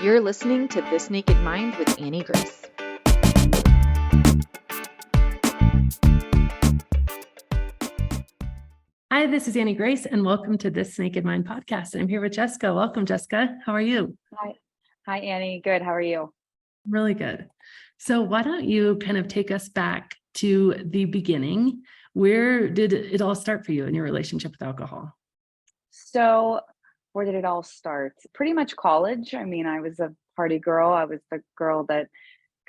You're listening to This Naked Mind with Annie Grace. Hi, this is Annie Grace, and welcome to This Naked Mind podcast. I'm here with Jessica. Welcome, Jessica. How are you? Hi, Annie. Good. How are you? Really good. So why don't you kind of take us back to the beginning? Where did it all start for you in your relationship with alcohol? So, where did it all start? Pretty much college. I mean, I was a party girl. I was the girl that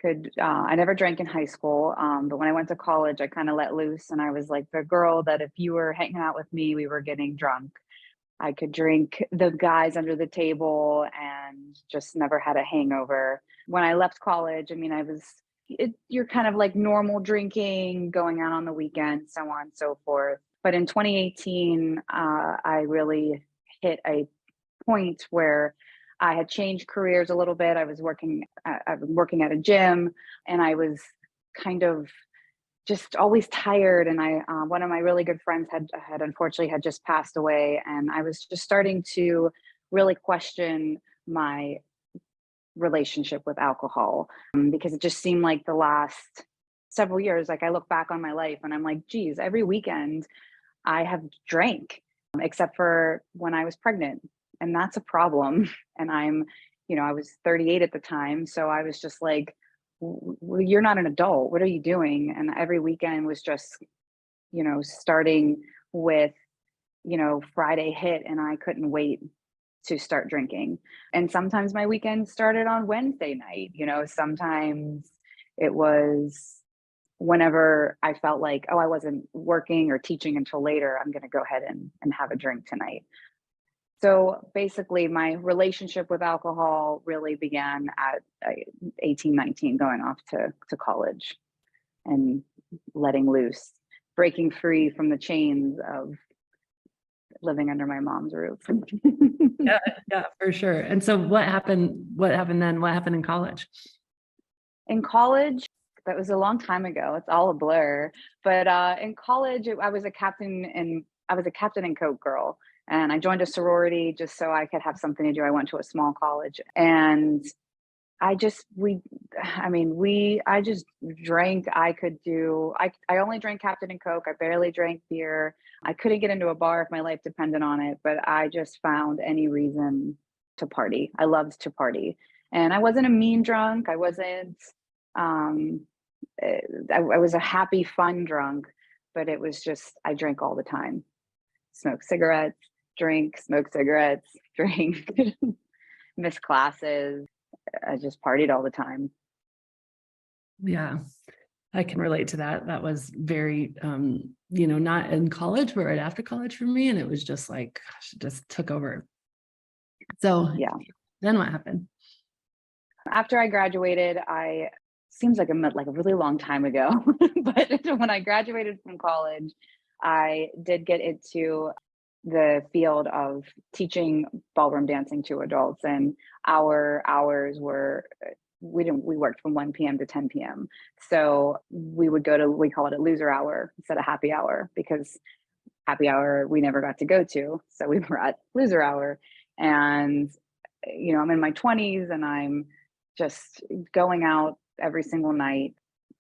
I never drank in high school. But when I went to college, I kind of let loose and I was like the girl that if you were hanging out with me, we were getting drunk. I could drink the guys under the table and just never had a hangover. When I left college, I mean, you're kind of like normal drinking, going out on the weekend, so on and so forth. But in 2018, I really hit a point where I had changed careers a little bit. I was working at a gym, and I was kind of just always tired. And one of my really good friends had unfortunately had just passed away, and I was just starting to really question my relationship with alcohol, because it just seemed like the last several years, like I look back on my life and I'm like, geez, every weekend I have drank, except for when I was pregnant. And that's a problem. And I was 38 at the time. So I was just like, You're not an adult. What are you doing?" And every weekend was just, starting with, Friday hit and I couldn't wait to start drinking. And sometimes my weekend started on Wednesday night. Sometimes it was whenever I felt like, oh, I wasn't working or teaching until later, I'm going to go ahead and have a drink tonight. So basically, my relationship with alcohol really began at 18, 19, going off to college and letting loose, breaking free from the chains of living under my mom's roof. Yeah, for sure. And so what happened? What happened then? What happened in college? In college, that was a long time ago. It's all a blur. But in college, I was a captain and coke girl, and I joined a sorority just so I could have something to do. I went to a small college, and I just we, I mean I just drank. I only drank Captain and Coke. I barely drank beer. I couldn't get into a bar if my life depended on it, but I just found any reason to party. I loved to party, and I wasn't a mean drunk. I wasn't. Um, I was a happy, fun drunk, but it was just I drank all the time. Smoke cigarettes, drink, smoke cigarettes, drink, miss classes. I just partied all the time. Yeah, I can relate to that. That was very, not in college, but right after college for me. And it was just like, gosh, it just took over. So Yeah. then what happened? After I graduated, seems like a really long time ago, but when I graduated from college, I did get into the field of teaching ballroom dancing to adults, and our hours were we worked from 1 p.m. to 10 p.m. So we call it a loser hour instead of happy hour, because happy hour we never got to go to. So we were at loser hour. And I'm in my 20s and I'm just going out every single night,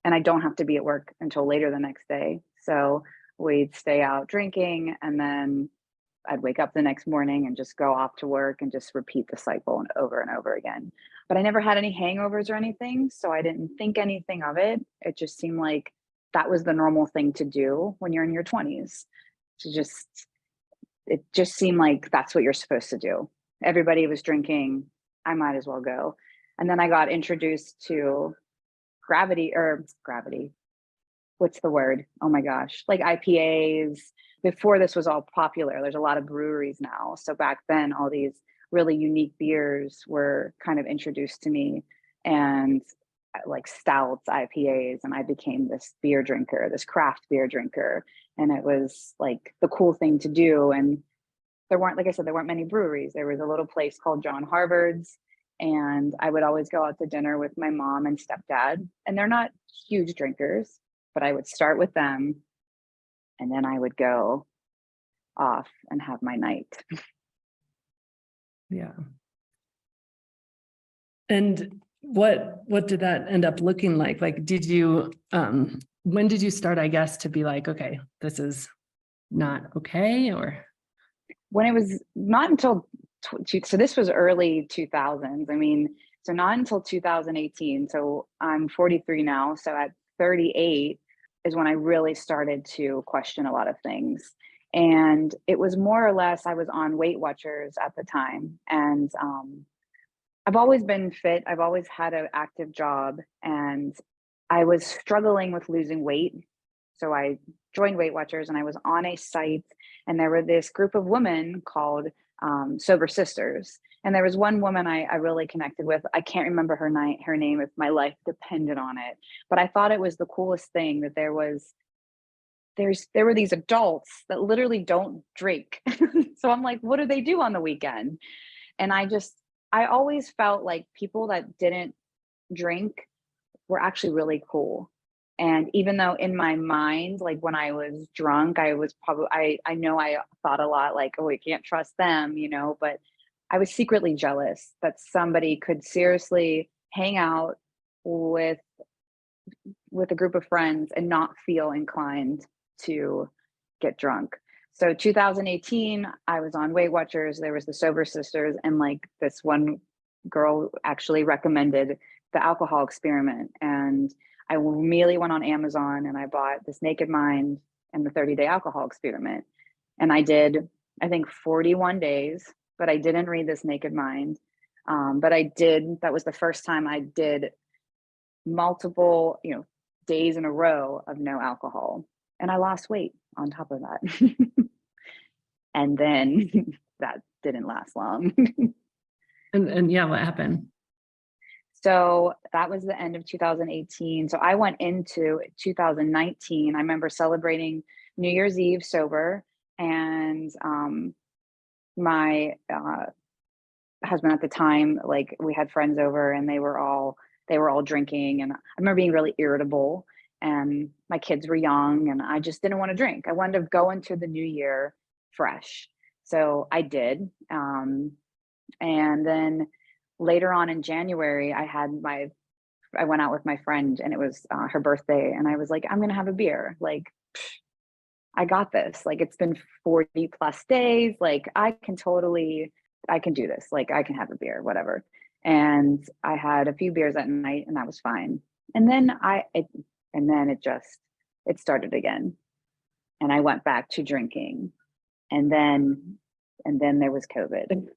and I don't have to be at work until later the next day. So we'd stay out drinking, and then I'd wake up the next morning and just go off to work and just repeat the cycle and over again. But I never had any hangovers or anything, so I didn't think anything of it. It just seemed like that was the normal thing to do when you're in your 20s. It just seemed like that's what you're supposed to do. Everybody was drinking, I might as well go. And then I got introduced to gravity. What's the word? Oh my gosh, like IPAs. Before this was all popular, there's a lot of breweries now. So back then, all these really unique beers were kind of introduced to me, and like stouts, IPAs, and I became this craft beer drinker. And it was like the cool thing to do. And like I said, there weren't many breweries. There was a little place called John Harvard's, and I would always go out to dinner with my mom and stepdad. And they're not huge drinkers, but I would start with them, and then I would go off and have my night. Yeah. And what did that end up looking like? Like, did you, when did you start, I guess, to be like, okay, this is not okay, or? When it was not until, so this was early 2000s. I mean, so not until 2018. So I'm 43 now. So at 38 is when I really started to question a lot of things. And it was more or less, I was on Weight Watchers at the time. And I've always been fit. I've always had an active job, and I was struggling with losing weight. So I joined Weight Watchers, and I was on a site, and there were this group of women called Sober Sisters. And there was one woman I really connected with. I can't remember her name if my life depended on it, but I thought it was the coolest thing that there were these adults that literally don't drink. So I'm like, what do they do on the weekend? And I always felt like people that didn't drink were actually really cool. And even though in my mind, like when I was drunk, I was probably, I know I thought a lot like, oh, I can't trust them, but I was secretly jealous that somebody could seriously hang out with a group of friends and not feel inclined to get drunk. So 2018, I was on Weight Watchers. There was the Sober Sisters, and like this one girl actually recommended the alcohol experiment. And I immediately went on Amazon and I bought This Naked Mind and the 30-day alcohol experiment. And I did, I think, 41 days, but I didn't read This Naked Mind. But that was the first time I did multiple, days in a row of no alcohol. And I lost weight on top of that. And then that didn't last long. And yeah, what happened? So that was the end of 2018. So I went into 2019. I remember celebrating New Year's Eve sober, and my husband at the time, like we had friends over, and they were all drinking, and I remember being really irritable. And my kids were young, and I just didn't want to drink. I wanted to go into the new year fresh. So I did. And then later on in January, I went out with my friend, and it was her birthday. And I was like, I'm going to have a beer. Like, I got this. Like, it's been 40 plus days. Like, I can do this. Like, I can have a beer, whatever. And I had a few beers that night, and that was fine. And then it started again. And I went back to drinking. And then there was COVID.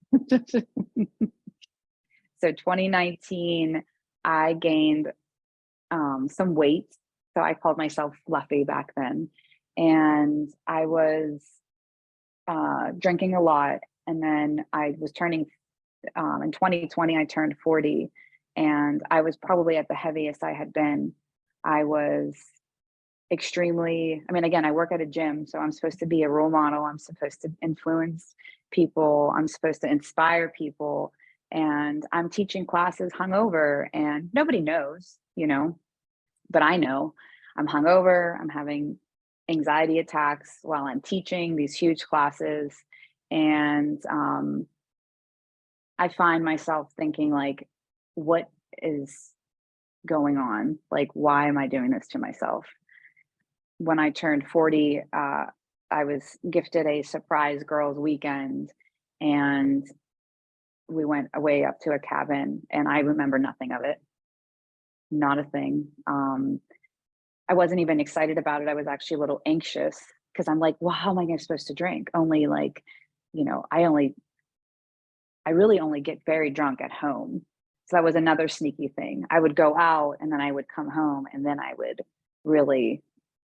So 2019, I gained some weight. So I called myself fluffy back then. And I was drinking a lot. And then I was turning, in 2020, I turned 40. And I was probably at the heaviest I had been. I was again, I work at a gym, so I'm supposed to be a role model. I'm supposed to influence people. I'm supposed to inspire people. And I'm teaching classes hungover, and nobody knows, but I know I'm hungover. I'm having anxiety attacks while I'm teaching these huge classes. And I find myself thinking, like, what is going on? Like, why am I doing this to myself? When I turned 40, I was gifted a surprise girls' weekend, and we went away up to a cabin, and I remember nothing of it. Not a thing. I wasn't even excited about it. I was actually a little anxious because I'm like, well, how am I supposed to drink? Only like, I really only get very drunk at home. So that was another sneaky thing. I would go out, and then I would come home, and then I would really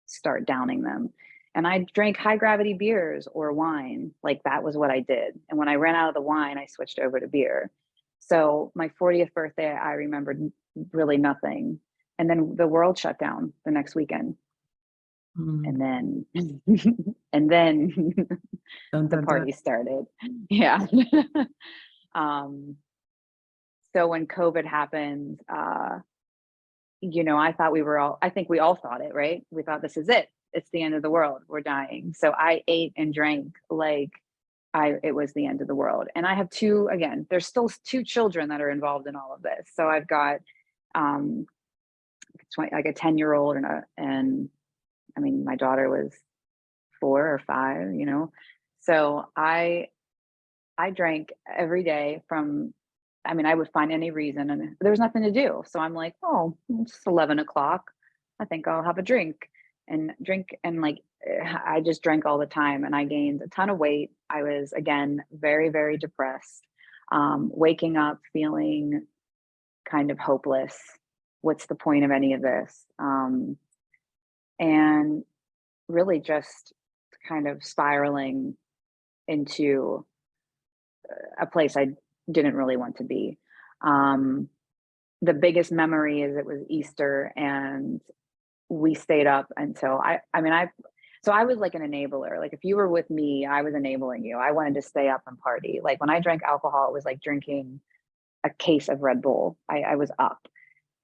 start downing them. And I drank high gravity beers or wine. Like, that was what I did. And when I ran out of the wine, I switched over to beer. So my 40th birthday, I remembered really nothing. And then the world shut down the next weekend. And then the party started. Yeah. So when COVID happened, I think we all thought it, right? We thought, this is it. It's the end of the world. We're dying. So I ate and drank like it was the end of the world. And I have there's still two children that are involved in all of this. So I've got um like a 10-year-old and I mean, my daughter was 4 or 5, you know. So I drank every day I mean, I would find any reason and there was nothing to do. So I'm like, oh, it's 11 o'clock. I think I'll have a drink. And like, I just drank all the time and I gained a ton of weight. I was, again, very, very depressed. Waking up feeling kind of hopeless. What's the point of any of this? And really just kind of spiraling into a place I didn't really want to be. The biggest memory is it was Easter and we stayed up until so I was like an enabler. Like if you were with me, I was enabling you. I wanted to stay up and party. Like when I drank alcohol, it was like drinking a case of Red Bull. I was up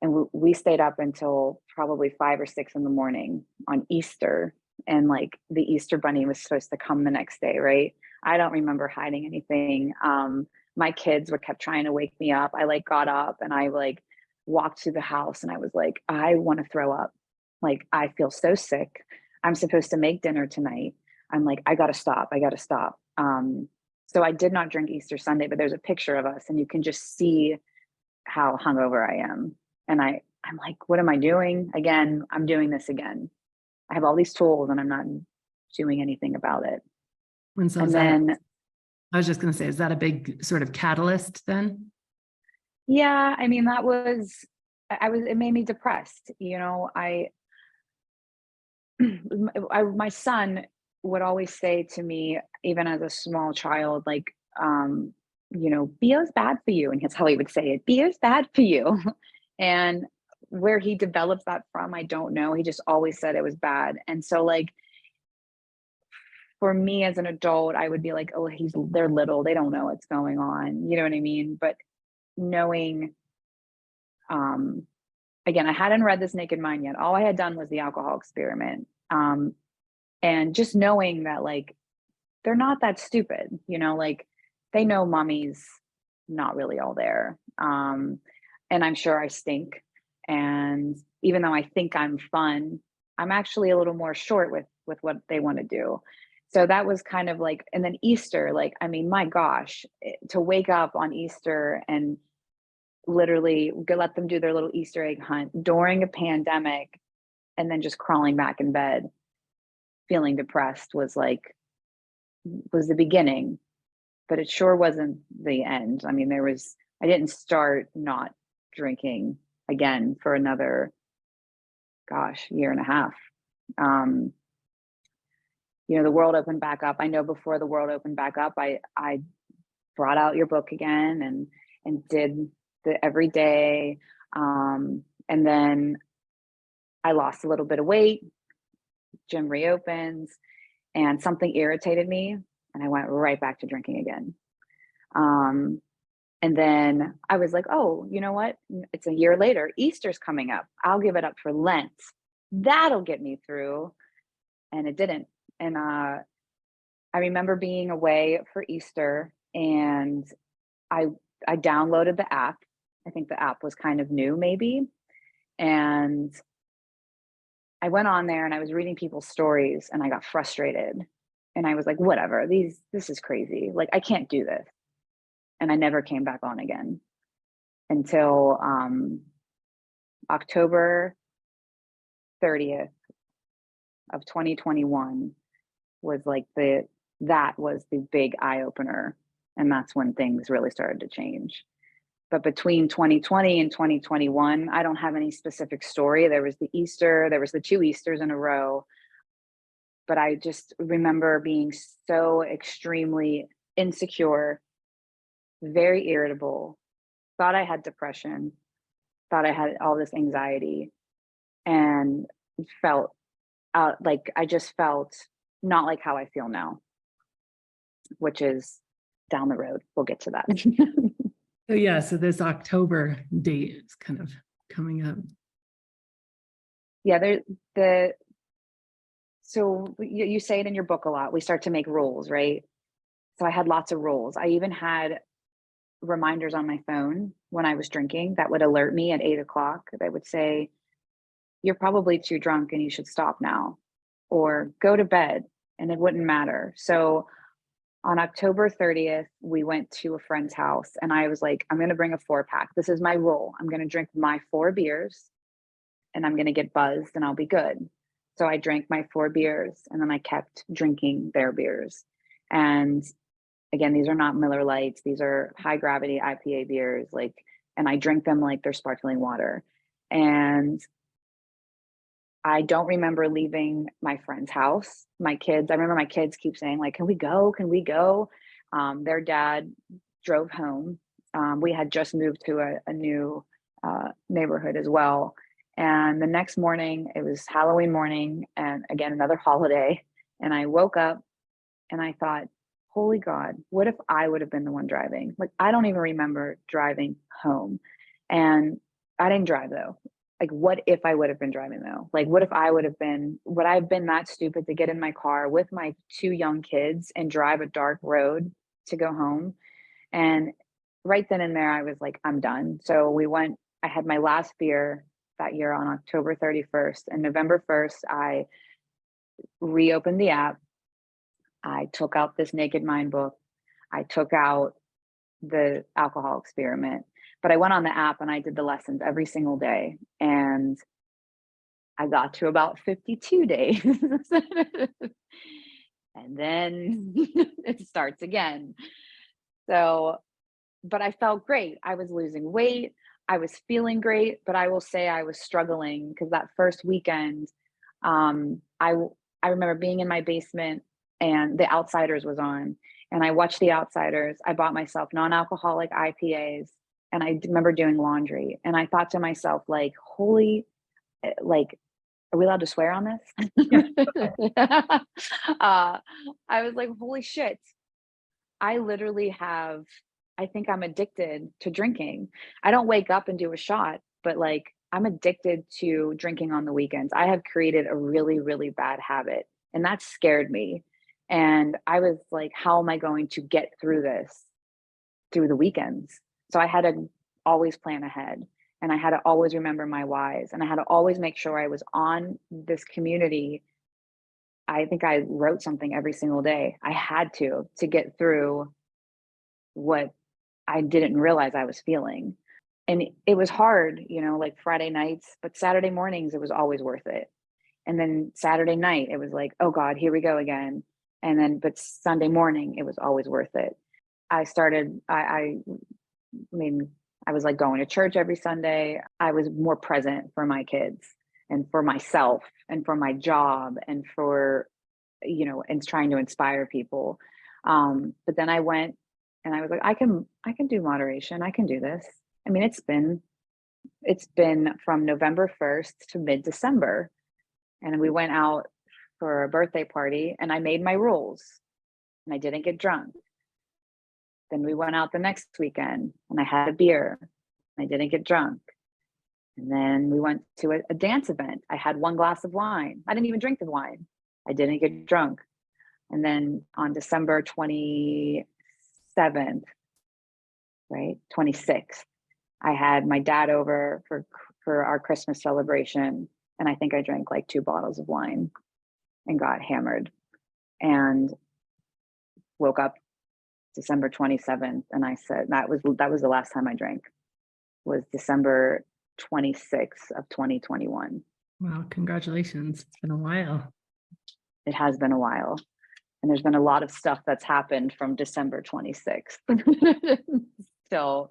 and we stayed up until probably 5 or 6 in the morning on Easter. And like the Easter bunny was supposed to come the next day, right? I don't remember hiding anything. My kids were kept trying to wake me up. I like got up and I like walked through the house and I was like, I want to throw up. Like, I feel so sick. I'm supposed to make dinner tonight. I'm like, I got to stop. I got to stop. So I did not drink Easter Sunday, but there's a picture of us and you can just see how hungover I am. And I'm like, what am I doing? Again, I'm doing this again. I have all these tools and I'm not doing anything about it. And so I was just going to say, is that a big sort of catalyst then? Yeah. I mean, it made me depressed. You know, my son would always say to me, even as a small child, like, you know, BO's bad for you. And that's how he would say it. BO's bad for you. And where he developed that from, I don't know. He just always said it was bad. And so like, for me as an adult, I would be like, oh, they're little. They don't know what's going on. You know what I mean? But knowing, again, I hadn't read This Naked Mind yet. All I had done was the alcohol experiment. And just knowing that like, they're not that stupid, you know, like they know mommy's not really all there. And I'm sure I stink. And even though I think I'm fun, I'm actually a little more short with what they want to do. So that was kind of like, and then Easter, like, I mean, my gosh, to wake up on Easter and literally let them do their little Easter egg hunt during a pandemic and then just crawling back in bed, feeling depressed was the beginning, but it sure wasn't the end. I mean, I didn't start not drinking again for another, year and a half. You know, the world opened back up. I know before the world opened back up, I brought out your book again and did the every day. And then I lost a little bit of weight. Gym reopens and something irritated me and I went right back to drinking again. And then I was like, oh, you know what? It's a year later. Easter's coming up. I'll give it up for Lent. That'll get me through. And it didn't. And I remember being away for Easter and I downloaded the app. I think the app was kind of new maybe. And I went on there and I was reading people's stories and I got frustrated. And I was like, whatever, this is crazy. Like, I can't do this. And I never came back on again until October 30th of 2021 was like that was the big eye opener. And that's when things really started to change. But between 2020 and 2021, I don't have any specific story. There was the Easter, there was the 2 Easters in a row. But I just remember being so extremely insecure, very irritable, thought I had depression, thought I had all this anxiety, and felt I just felt not like how I feel now, which is down the road. We'll get to that. So yeah, so this October date is kind of coming up. Yeah, so you say it in your book a lot. We start to make rules, right? So I had lots of rules. I even had reminders on my phone when I was drinking that would alert me at 8 o'clock. That would say, you're probably too drunk and you should stop now, or go to bed, and it wouldn't matter. So on October 30th, we went to a friend's house and I was like, I'm going to bring a 4-pack. This is my rule. I'm going to drink my 4 beers and I'm going to get buzzed and I'll be good. So I drank my 4 beers and then I kept drinking their beers. And again, these are not Miller Lights. These are high gravity IPA beers. Like, and I drink them like they're sparkling water. And I don't remember leaving my friend's house. My kids, I remember my kids keep saying like, can we go? Can we go? Their dad drove home. We had just moved to a new neighborhood as well. And the next morning, it was Halloween morning, and again, another holiday. And I woke up and I thought, holy God, what if I would have been the one driving? Like, I don't even remember driving home. And I didn't drive though. Like, what if I would have been driving though? Like, what if I would I have been that stupid to get in my car with my 2 young kids and drive a dark road to go home? And right then and there, I was like, I'm done. So I had my last beer that year on October 31st, and November 1st, I reopened the app. I took out this Naked Mind book. I took out the alcohol experiment, but I went on the app and I did the lessons every single day. And I got to about 52 days. And then it starts again. So, but I felt great. I was losing weight. I was feeling great, but I will say I was struggling because that first weekend, I remember being in my basement and The Outsiders was on, and I watched The Outsiders. I bought myself non-alcoholic IPAs, and I remember doing laundry, and I thought to myself, like, holy, like, are we allowed to swear on this? I was like, holy shit. I literally I think I'm addicted to drinking. I don't wake up and do a shot, but like, I'm addicted to drinking on the weekends. I have created a really, really bad habit, and that scared me. And I was like, how am I going to get through this through the weekends? So I had to always plan ahead, and I had to always remember my whys, and I had to always make sure I was on this community. I think I wrote something every single day. I had to get through what I didn't realize I was feeling. And it was hard, like Friday nights, but Saturday mornings, it was always worth it. And then Saturday night, it was like, oh God, here we go again. And then, but Sunday morning, it was always worth it. I mean, I was like going to church every Sunday. I was more present for my kids and for myself and for my job and for, and trying to inspire people. But then I went and I was like, I can do moderation. I can do this. I mean, it's been from November 1st to mid-December. And we went out for a birthday party and I made my rules and I didn't get drunk. Then we went out the next weekend and I had a beer and I didn't get drunk. And then we went to a dance event. I had 1 glass of wine. I didn't even drink the wine. I didn't get drunk. And then on December 27th, right, 26th, I had my dad over for our Christmas celebration. And I think I drank like 2 bottles of wine and got hammered and woke up December 27th. And I said, that was the last time I drank, was December 26th of 2021. Wow, congratulations. It's been a while. It has been a while. And there's been a lot of stuff that's happened from December 26th till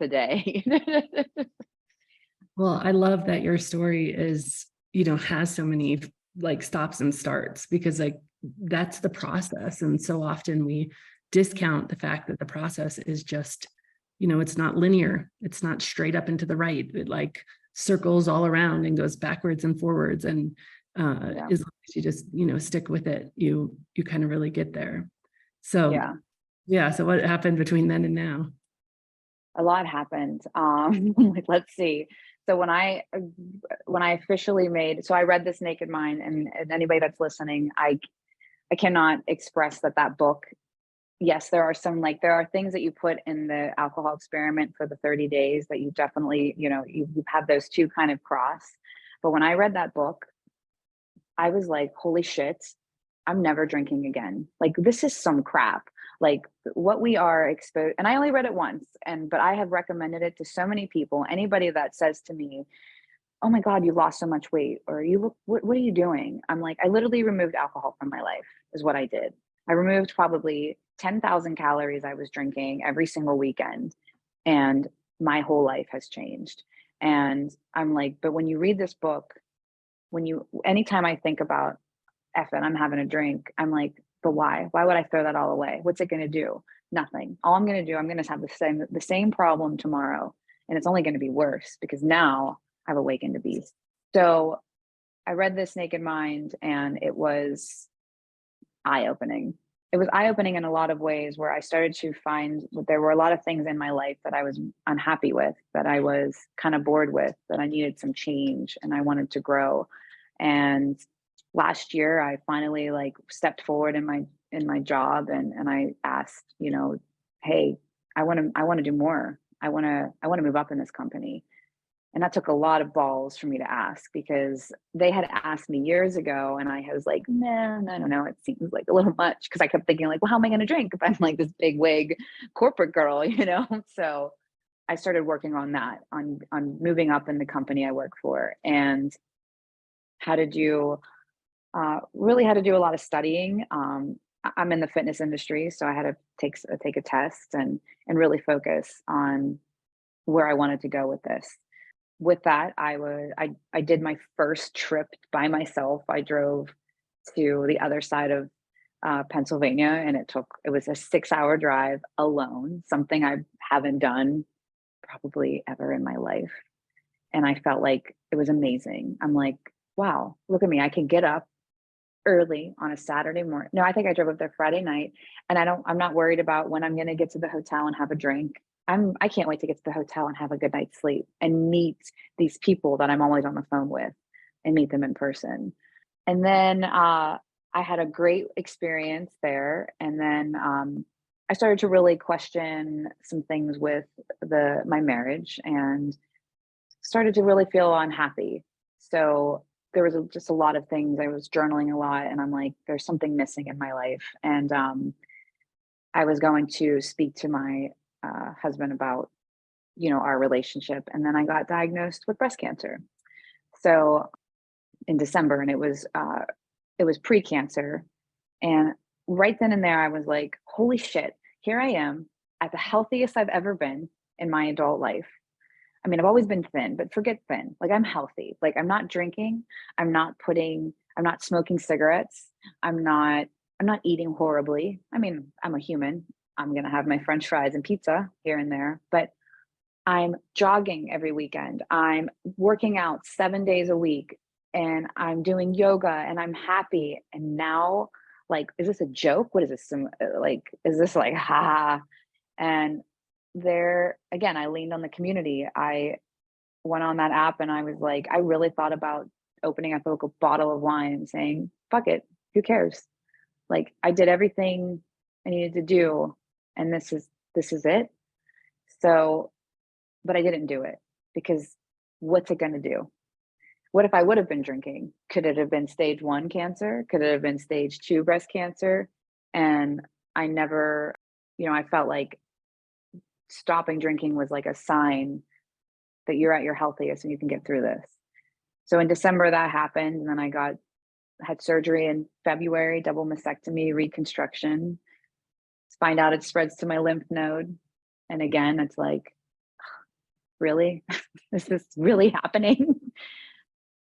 today. Well, I love that your story is, has so many like stops and starts, because like that's the process. And so often we discount the fact that the process is just, it's not linear. It's not straight up and to the right. It like circles all around and goes backwards and forwards. And as long as you just, stick with it, you kind of really get there. So yeah. So what happened between then and now? A lot happened. Like, let's see. So when I officially I read this Naked Mind, and anybody that's listening, I cannot express that book, yes, there are some, like, there are things that you put in the alcohol experiment for the 30 days that you definitely, you have those two kind of cross. But when I read that book, I was like, holy shit, I'm never drinking again. Like, this is some crap. Like, what we are exposed, and I only read it once, but I have recommended it to so many people. Anybody that says to me, oh my God, you lost so much weight, or you look, what are you doing? I'm like, I literally removed alcohol from my life, is what I did. I removed probably 10,000 calories I was drinking every single weekend, and my whole life has changed. And I'm like, but when you read this book, anytime I think about F it, I'm having a drink, I'm like, but why? Why would I throw that all away? What's it going to do? Nothing. All I'm going to do, I'm going to have the same problem tomorrow, and it's only going to be worse because now I've awakened a beast. So I read this Naked Mind, and it was eye-opening. It was eye-opening in a lot of ways, where I started to find that there were a lot of things in my life that I was unhappy with, that I was kind of bored with, that I needed some change and I wanted to grow. And last year I finally like stepped forward in my job, and I asked, hey, I want to do more. I want to move up in this company. And that took a lot of balls for me to ask, because they had asked me years ago and I was like, nah, I don't know. It seems like a little much, because I kept thinking like, well, how am I going to drink if I'm like this big wig corporate girl, So I started working on that, on moving up in the company I work for, and how to do really had to do a lot of studying. I'm in the fitness industry, so I had to take a test and really focus on where I wanted to go with this. With that, I did my first trip by myself. I drove to the other side of Pennsylvania, and it was a 6-hour drive alone, something I haven't done probably ever in my life. And I felt like it was amazing. I'm like, wow, look at me. I can get up early on a Saturday morning. No, I think I drove up there Friday night, and I'm not worried about when I'm going to get to the hotel and have a drink. I can't wait to get to the hotel and have a good night's sleep and meet these people that I'm always on the phone with, and meet them in person. And then I had a great experience there. And then I started to really question some things with my marriage, and started to really feel unhappy. So there was just a lot of things. I was journaling a lot, and I'm like, there's something missing in my life. And I was going to speak to my husband about, our relationship. And then I got diagnosed with breast cancer. So in December, and it was pre-cancer. And right then and there, I was like, holy shit, here I am at the healthiest I've ever been in my adult life. I mean, I've always been thin, but forget thin. Like, I'm healthy. Like, I'm not drinking. I'm not smoking cigarettes. I'm not eating horribly. I mean, I'm a human. I'm going to have my French fries and pizza here and there, but I'm jogging every weekend. I'm working out 7 days a week, and I'm doing yoga, and I'm happy. And now, like, is this a joke? What is this? Is this like, ha? And there again, I leaned on the community. I went on that app, and I was like, I really thought about opening up a bottle of wine and saying, fuck it, who cares? Like, I did everything I needed to do, and this is it. So, but I didn't do it, because what's it going to do? What if I would have been drinking? Could it have been stage 1 cancer? Could it have been stage 2 breast cancer? And I never, I felt like stopping drinking was like a sign that you're at your healthiest and you can get through this. So in December that happened, and then I had surgery in February, double mastectomy, reconstruction. Find out it spreads to my lymph node. And again, it's like, really? Is this really happening?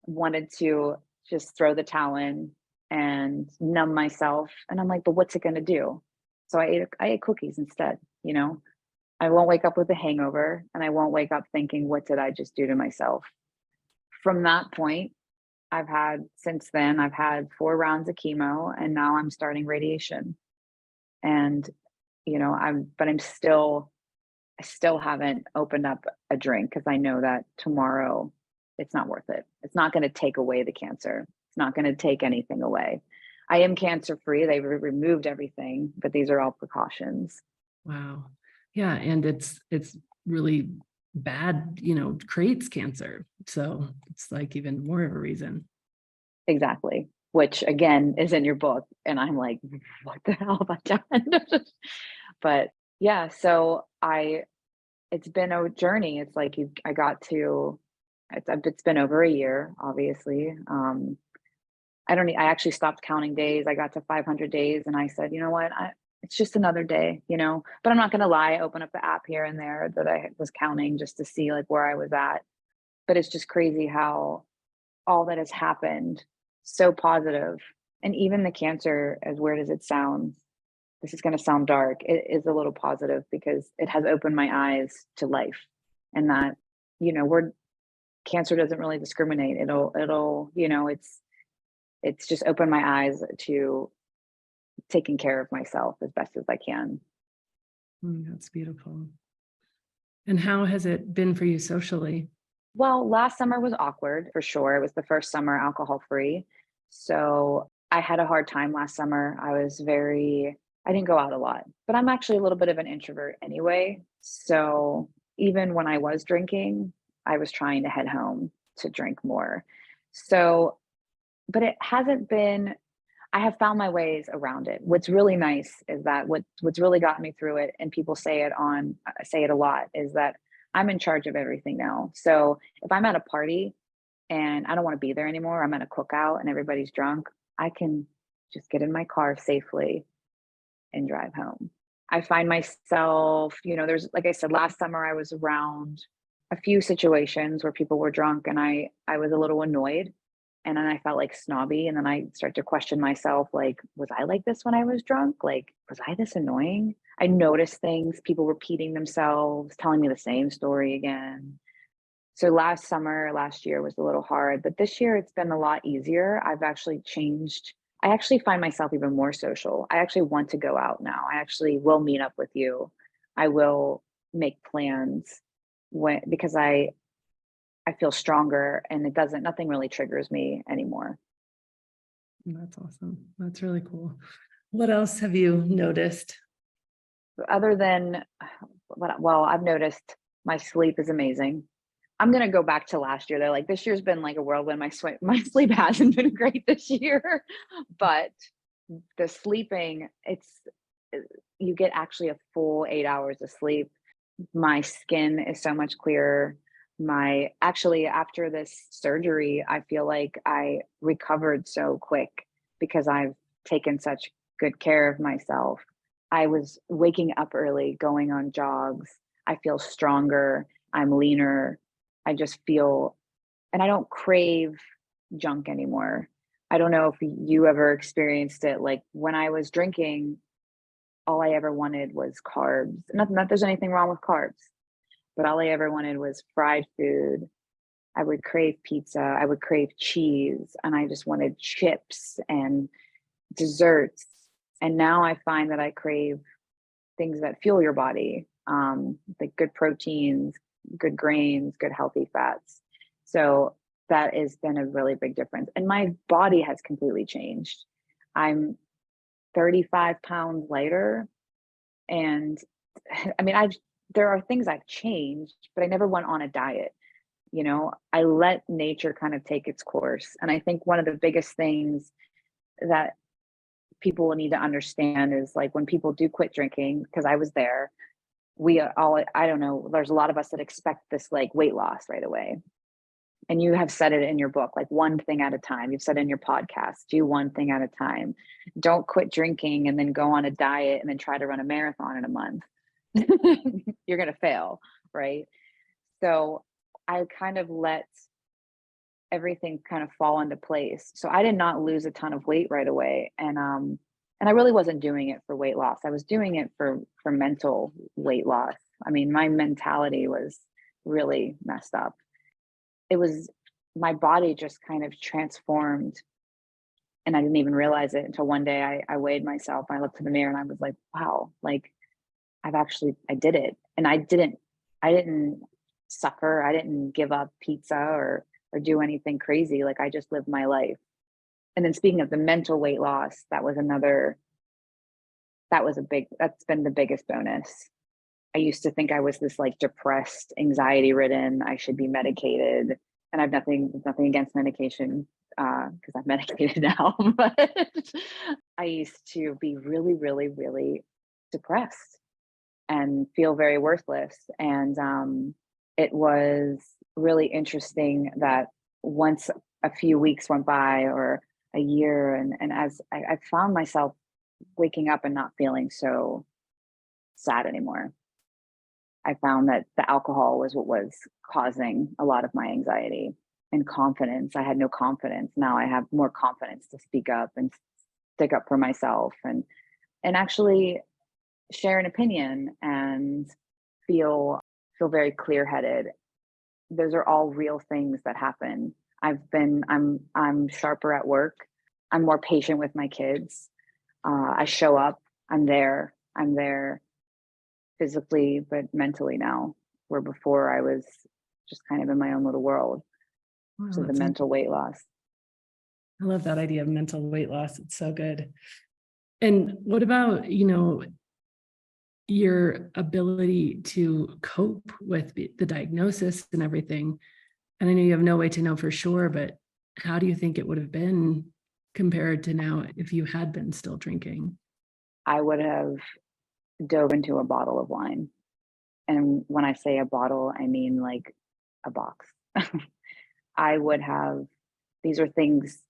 Wanted to just throw the towel in and numb myself. And I'm like, but what's it going to do? So I ate cookies instead. I won't wake up with a hangover, and I won't wake up thinking, what did I just do to myself? From that point, since then, I've had 4 rounds of chemo, and now I'm starting radiation. And, I still haven't opened up a drink, because I know that tomorrow it's not worth it. It's not going to take away the cancer. It's not going to take anything away. I am cancer free. They removed everything, but these are all precautions. Wow. Yeah. And it's really bad, creates cancer. So it's like even more of a reason. Exactly. Which again is in your book. And I'm like, what the hell have I done? But yeah, so it's been a journey. It's like I got to, it's been over a year, obviously. I actually stopped counting days. I got to 500 days and I said, you know what? It's just another day, but I'm not going to lie. I open up the app here and there that I was counting just to see like where I was at. But it's just crazy how all that has happened, so positive. And even the cancer, as weird as it sounds, this is going to sound dark, it is a little positive because it has opened my eyes to life, and that, we're cancer doesn't really discriminate. It'll it's just opened my eyes to taking care of myself as best as I can. That's beautiful. And how has it been for you socially? Well, last summer was awkward for sure. It was the first summer alcohol free. So I had a hard time last summer. I didn't go out a lot, but I'm actually a little bit of an introvert anyway. So even when I was drinking, I was trying to head home to drink more. So, but it hasn't been, I have found my ways around it. What's really nice is that what's really gotten me through it, and people say it a lot, is that I'm in charge of everything now. So if I'm at a party and I don't want to be there anymore, I'm at a cookout and everybody's drunk, I can just get in my car safely and drive home. I find myself, there's, like I said, last summer I was around a few situations where people were drunk and I was a little annoyed, and then I felt like snobby, and then I start to question myself, like, was I like this when I was drunk? Like, was I this annoying? I noticed things, people repeating themselves, telling me the same story again. So last year was a little hard, but this year it's been a lot easier. I've actually changed. I actually find myself even more social. I actually want to go out now. I actually will meet up with you. I will make plans because I feel stronger, and nothing really triggers me anymore. That's awesome. That's really cool. What else have you noticed? Other than, well, I've noticed my sleep is amazing. I'm going to go back to last year. They're like, this year's been like a whirlwind. My sleep hasn't been great this year, but the sleeping, you get actually a full 8 hours of sleep. My skin is so much clearer. Actually, after this surgery, I feel like I recovered so quick because I've taken such good care of myself. I was waking up early, going on jogs. I feel stronger. I'm leaner. I just feel, and I don't crave junk anymore. I don't know if you ever experienced it. Like when I was drinking, all I ever wanted was carbs. Not that there's anything wrong with carbs, but all I ever wanted was fried food. I would crave pizza. I would crave cheese, and I just wanted chips and desserts. And now I find that I crave things that fuel your body, like good proteins, good grains, good healthy fats. So that has been a really big difference. And my body has completely changed. I'm 35 pounds lighter. And I mean, there are things I've changed, but I never went on a diet. I let nature kind of take its course. And I think one of the biggest things that people will need to understand is like when people do quit drinking, because I was there, I don't know, there's a lot of us that expect this like weight loss right away. And you have said it in your book, like one thing at a time. You've said in your podcast, do one thing at a time. Don't quit drinking and then go on a diet and then try to run a marathon in a month. You're going to fail, right? So I kind of let everything kind of fall into place. So I did not lose a ton of weight right away. And I really wasn't doing it for weight loss. I was doing it for mental weight loss. I mean, my mentality was really messed up. It was, my body just kind of transformed, and I didn't even realize it until one day I weighed myself. I looked in the mirror and I was like, wow, like I did it. And I didn't suffer. I didn't give up pizza or do anything crazy. Like I just lived my life. And then speaking of the mental weight loss, that's been the biggest bonus. I used to think I was this like depressed, anxiety ridden, I should be medicated. And I've nothing against medication, because I'm medicated now. But I used to be really, really, really depressed and feel very worthless. And it was really interesting that once a few weeks went by, or a year, and as I found myself waking up and not feeling so sad anymore. I found that the alcohol was what was causing a lot of my anxiety and confidence. I had no confidence. Now I have more confidence to speak up and stick up for myself, and actually share an opinion and feel very clear-headed. Those are all real things that happen. I'm sharper at work. I'm more patient with my kids. I show up. I'm there physically, but mentally now, where before I was just kind of in my own little world. Wow, So the mental weight loss. I love that idea of mental weight loss. It's so good. And what about, your ability to cope with the diagnosis and everything? And I know you have no way to know for sure, but how do you think it would have been compared to now if you had been still drinking? I would have dove into a bottle of wine. And when I say a bottle, I mean like a box. I would have, these are things,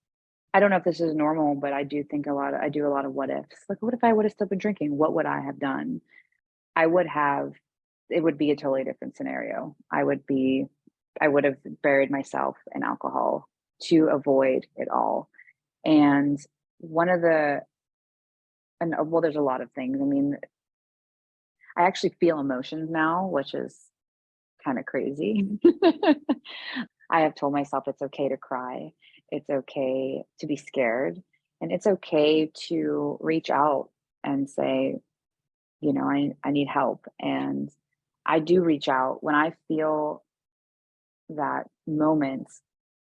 I don't know if this is normal, but I do a lot of what ifs. Like, what if I would have still been drinking? What would I have done? It would be a totally different scenario. I would have buried myself in alcohol to avoid it all. And there's a lot of things. I mean, I actually feel emotions now, which is kind of crazy. I have told myself it's okay to cry. It's okay to be scared. And it's okay to reach out and say, I need help. And I do reach out when I feel that moment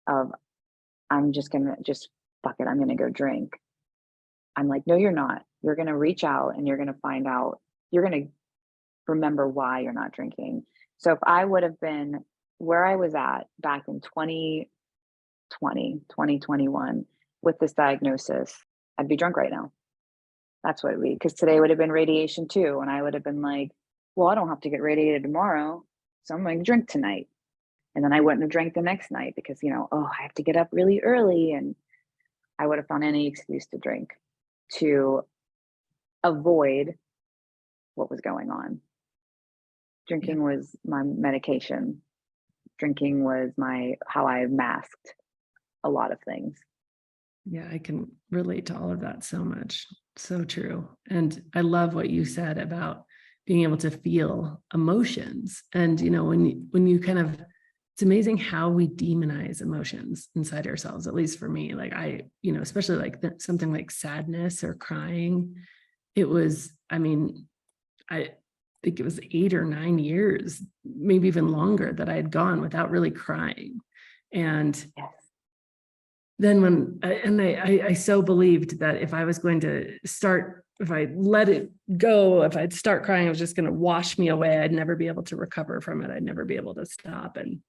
of, I'm just fuck it, I'm gonna go drink. I'm like, no, you're not. You're gonna reach out and you're gonna find out, you're gonna remember why you're not drinking. So if I would have been where I was at back in 2021 with this diagnosis, I'd be drunk right now. That's what it'd be. Because today would have been radiation too. And I would have been like, well, I don't have to get radiated tomorrow, so I'm going to drink tonight. And then I wouldn't have drank the next night because, I have to get up really early. And I would have found any excuse to drink to avoid what was going on. Drinking was my medication. Drinking was how I masked a lot of things. Yeah, I can relate to all of that so much. So true. And I love what you said about being able to feel emotions. And, when you kind of, it's amazing how we demonize emotions inside ourselves, at least for me. Like especially like something like sadness or crying. It was, I think it was 8 or 9 years, maybe even longer, that I had gone without really crying. And yes. Then I so believed that if I was going to if I let it go, if I'd start crying, it was just going to wash me away. I'd never be able to recover from it. I'd never be able to stop. And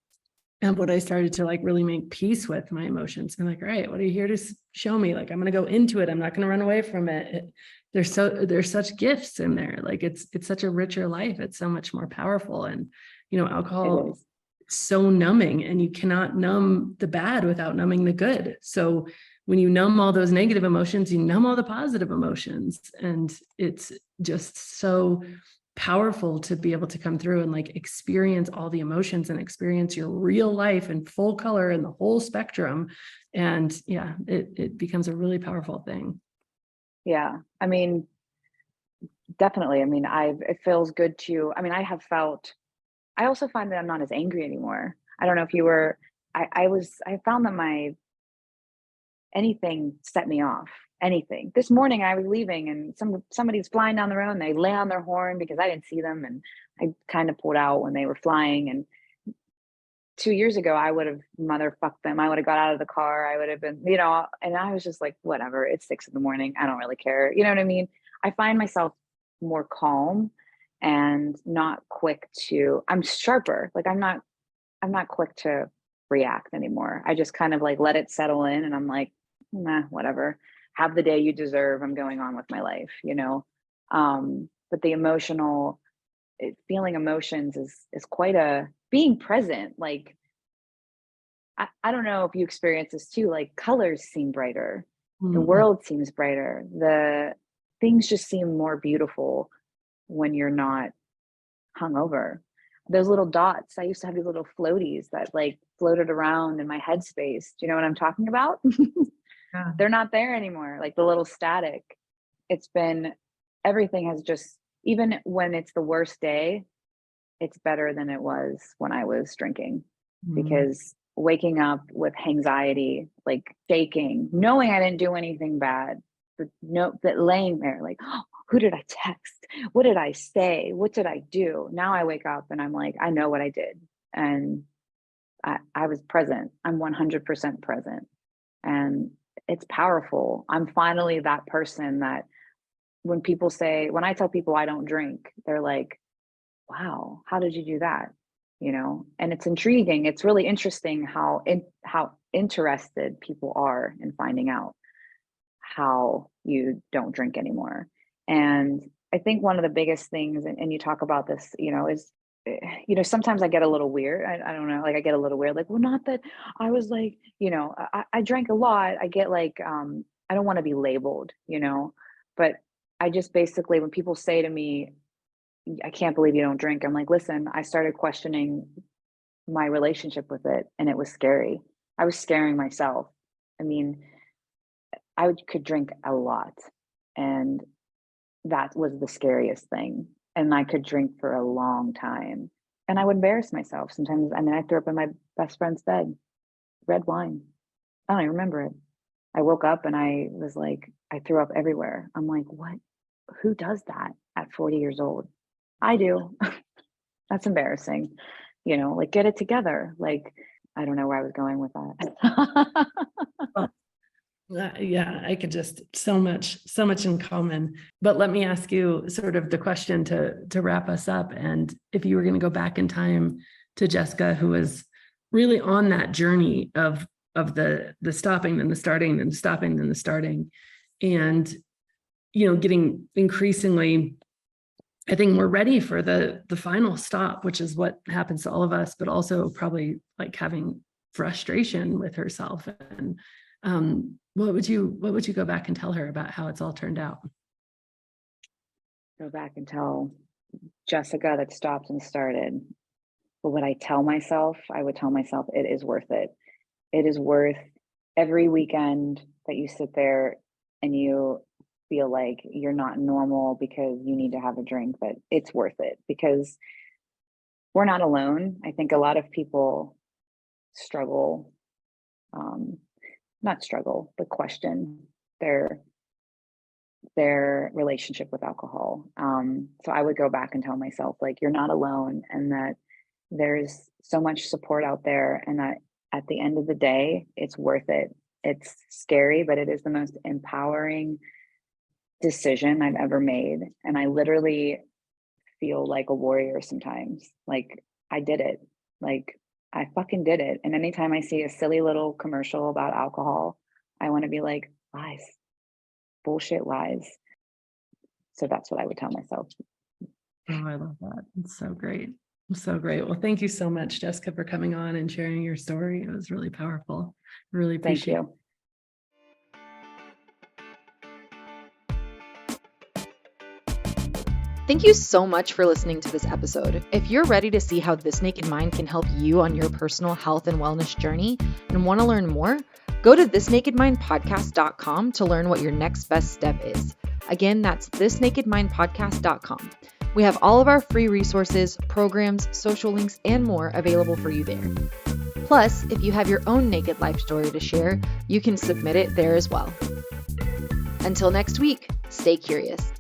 what I started to like really make peace with my emotions. I'm like, all right, what are you here to show me? Like, I'm going to go into it. I'm not going to run away from it. There's such gifts in there. Like it's such a richer life. It's so much more powerful. And, alcohol is so numbing, and you cannot numb the bad without numbing the good. So when you numb all those negative emotions, you numb all the positive emotions. And it's just so powerful to be able to come through and like experience all the emotions and experience your real life in full color and the whole spectrum. And yeah, it becomes a really powerful thing. Yeah. I mean, definitely. I mean, it feels good to, I also find that I'm not as angry anymore. I don't know if you were, I found that anything set me off. Anything. This morning I was leaving and somebody's flying down the road and they lay on their horn because I didn't see them, and I kind of pulled out when they were flying, and 2 years ago, I would have motherfucked them. I would have got out of the car. I would have been, and I was just like, whatever, it's 6 a.m. I don't really care. You know what I mean? I find myself more calm and not quick I'm sharper. Like I'm not quick to react anymore. I just kind of like let it settle in and I'm like, nah, whatever. Have the day you deserve. I'm going on with my life, but the feeling emotions is quite being present. Like, I don't know if you experience this too, like colors seem brighter. The world seems brighter. The things just seem more beautiful when you're not hungover. Those little dots, I used to have these little floaties that like floated around in my headspace. Do you know what I'm talking about? Yeah. They're not there anymore. Like the little static. Everything has just, even when it's the worst day, it's better than it was when I was drinking. Because waking up with anxiety, like shaking, knowing I didn't do anything bad, but laying there like, oh, who did I text? What did I say? What did I do? Now I wake up and I'm like, I know what I did. And I was present. I'm 100% present. And it's powerful. I'm finally that person that when I tell people I don't drink, they're like, wow, how did you do that? And it's intriguing. It's really interesting how interested people are in finding out how you don't drink anymore. And I think one of the biggest things, and you talk about this, is, sometimes I get a little weird. I don't know, like I get a little weird, like, well, not that I was like, I drank a lot. I get like, I don't want to be labeled, but I just basically, when people say to me, I can't believe you don't drink, I'm like, listen, I started questioning my relationship with it and it was scary. I was scaring myself. I mean, I could drink a lot and that was the scariest thing. And I could drink for a long time and I would embarrass myself. Sometimes, I threw up in my best friend's bed, red wine. I don't even remember it. I woke up and I was like, I threw up everywhere. I'm like, what? Who does that at 40 years old? I do. That's embarrassing. Like get it together. Like, I don't know where I was going with that. Yeah, I could just so much in common. But let me ask you sort of the question to wrap us up. And if you were going to go back in time to Jessica, who was really on that journey of the stopping, then the starting, then the stopping, then the starting, and getting increasingly, I think, more ready for the final stop, which is what happens to all of us, but also probably like having frustration with herself. And what would you go back and tell her about how it's all turned out? Go back and tell Jessica that stopped and started. But what I would tell myself, it is worth it. It is worth every weekend that you sit there and you feel like you're not normal because you need to have a drink, but it's worth it because we're not alone. I think a lot of people struggle, not struggle, but question their relationship with alcohol. So I would go back and tell myself, like, you're not alone and that there's so much support out there and that at the end of the day, it's worth it. It's scary, but it is the most empowering decision I've ever made. And I literally feel like a warrior sometimes. Like I did it. Like I fucking did it. And anytime I see a silly little commercial about alcohol, I want to be like, lies, bullshit lies. So that's what I would tell myself. Oh, I love that. It's so great. So great. Well, thank you so much, Jessica, for coming on and sharing your story. It was really powerful. Really appreciate it. Thank you. Thank you so much for listening to this episode. If you're ready to see how This Naked Mind can help you on your personal health and wellness journey and want to learn more, go to thisnakedmindpodcast.com to learn what your next best step is. Again, that's thisnakedmindpodcast.com. We have all of our free resources, programs, social links, and more available for you there. Plus, if you have your own naked life story to share, you can submit it there as well. Until next week, stay curious.